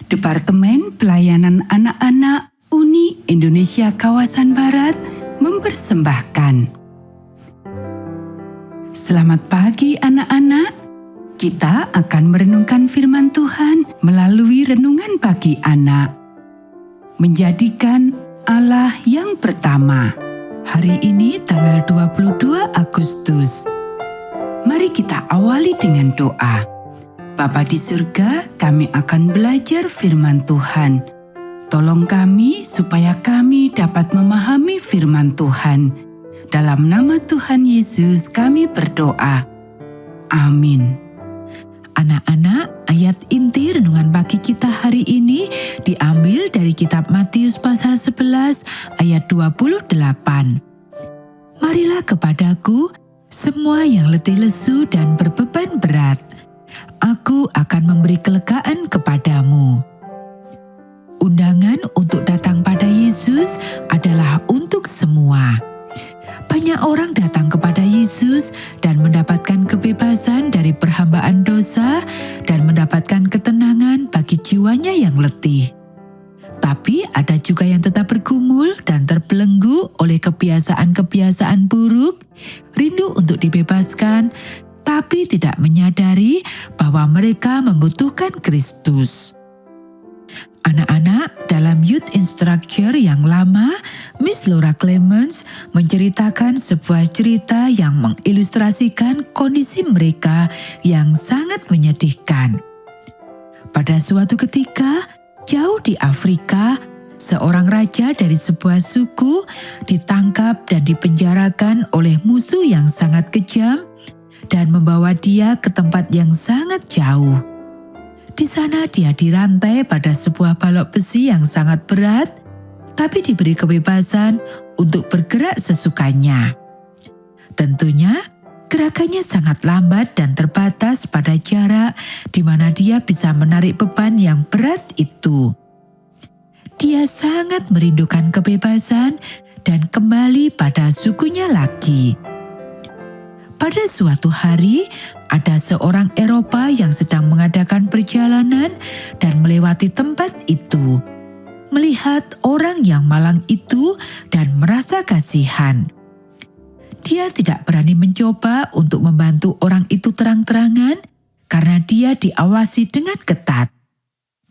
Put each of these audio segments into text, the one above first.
Departemen Pelayanan Anak-anak Uni Indonesia Kawasan Barat mempersembahkan. Selamat pagi anak-anak. Kita akan merenungkan firman Tuhan melalui renungan pagi anak. Menjadikan Allah yang pertama. Hari ini tanggal 22 Agustus. Mari kita awali dengan doa. Bapa di surga, kami akan belajar firman Tuhan. Tolong kami supaya kami dapat memahami firman Tuhan. Dalam nama Tuhan Yesus kami berdoa. Amin. Anak-anak, ayat inti renungan pagi kita hari ini diambil dari kitab Matius pasal 11 ayat 28. Marilah kepadaku semua yang letih lesu dan berbeban berat. Aku akan memberi kelegaan kepadamu. Undangan untuk datang pada Yesus adalah untuk semua. Banyak orang datang kepada Yesus dan mendapatkan kebebasan dari perhambaan dosa dan mendapatkan ketenangan bagi jiwanya yang letih. Tapi ada juga yang tetap bergumul dan terbelenggu oleh kebiasaan-kebiasaan buruk, rindu untuk dibebaskan, tapi tidak menyadari bahwa mereka membutuhkan Kristus. Anak-anak, dalam Youth Instructure yang lama, Miss Laura Clemens menceritakan sebuah cerita yang mengilustrasikan kondisi mereka yang sangat menyedihkan. Pada suatu ketika, jauh di Afrika, seorang raja dari sebuah suku ditangkap dan dipenjarakan oleh musuh yang sangat kejam dan membawa dia ke tempat yang sangat jauh. Di sana dia dirantai pada sebuah balok besi yang sangat berat, tapi diberi kebebasan untuk bergerak sesukanya. Tentunya, gerakannya sangat lambat dan terbatas pada jarak di mana dia bisa menarik beban yang berat itu. Dia sangat merindukan kebebasan dan kembali pada sukunya lagi. Pada suatu hari, ada seorang Eropa yang sedang mengadakan perjalanan dan melewati tempat itu, melihat orang yang malang itu dan merasa kasihan. Dia tidak berani mencoba untuk membantu orang itu terang-terangan karena dia diawasi dengan ketat.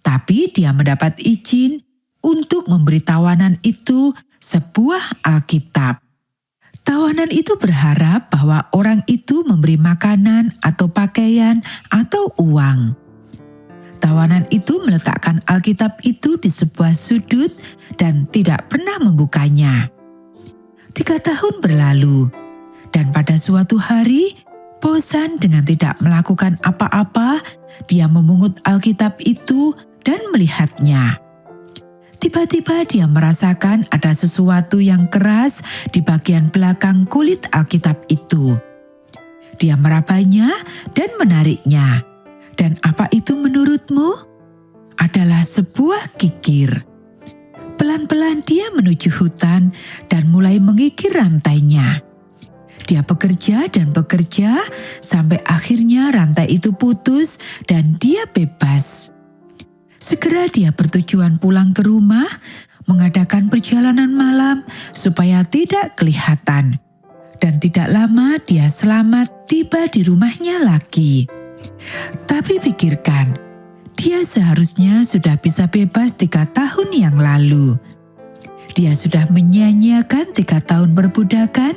Tapi dia mendapat izin untuk memberi tawanan itu sebuah Alkitab. Tawanan itu berharap bahwa orang itu memberi makanan atau pakaian atau uang. Tawanan itu meletakkan Alkitab itu di sebuah sudut dan tidak pernah membukanya. 3 tahun berlalu, dan pada suatu hari, bosan dengan tidak melakukan apa-apa, dia memungut Alkitab itu dan melihatnya. Tiba-tiba dia merasakan ada sesuatu yang keras di bagian belakang kulit Alkitab itu. Dia merabanya dan menariknya. Dan apa itu menurutmu? Adalah sebuah kikir. Pelan-pelan dia menuju hutan dan mulai mengikir rantainya. Dia bekerja dan bekerja sampai akhirnya rantai itu putus dan dia bebas. Segera dia bertujuan pulang ke rumah, mengadakan perjalanan malam supaya tidak kelihatan. Dan tidak lama dia selamat tiba di rumahnya lagi. Tapi pikirkan, dia seharusnya sudah bisa bebas 3 tahun yang lalu. Dia sudah menyia-nyiakan 3 tahun perbudakan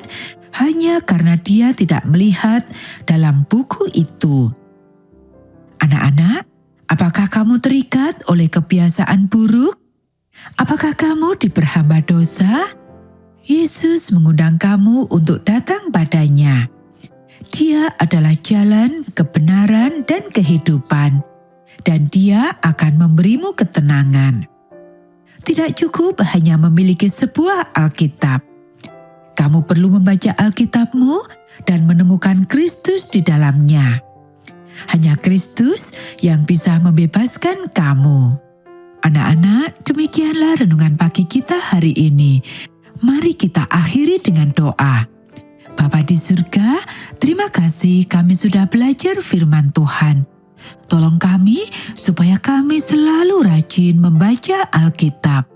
hanya karena dia tidak melihat dalam buku itu. Anak-anak, apakah kamu terikat oleh kebiasaan buruk? Apakah kamu diperhamba dosa? Yesus mengundang kamu untuk datang padanya. Dia adalah jalan, kebenaran, dan kehidupan, dan Dia akan memberimu ketenangan. Tidak cukup hanya memiliki sebuah Alkitab. Kamu perlu membaca Alkitabmu dan menemukan Kristus di dalamnya. Hanya Kristus yang bisa membebaskan kamu. Anak-anak, demikianlah renungan pagi kita hari ini. Mari kita akhiri dengan doa. Bapa di surga, terima kasih kami sudah belajar firman Tuhan. Tolong kami supaya kami selalu rajin membaca Alkitab.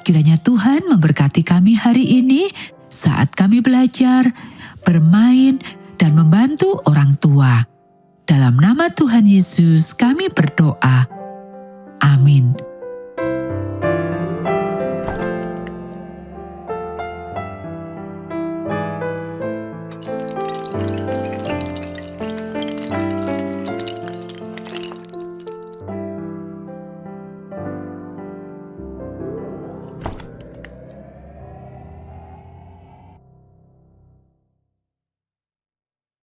Kiranya Tuhan memberkati kami hari ini saat kami belajar, bermain, dan membantu orang tua. Dalam nama Tuhan Yesus kami berdoa. Amin.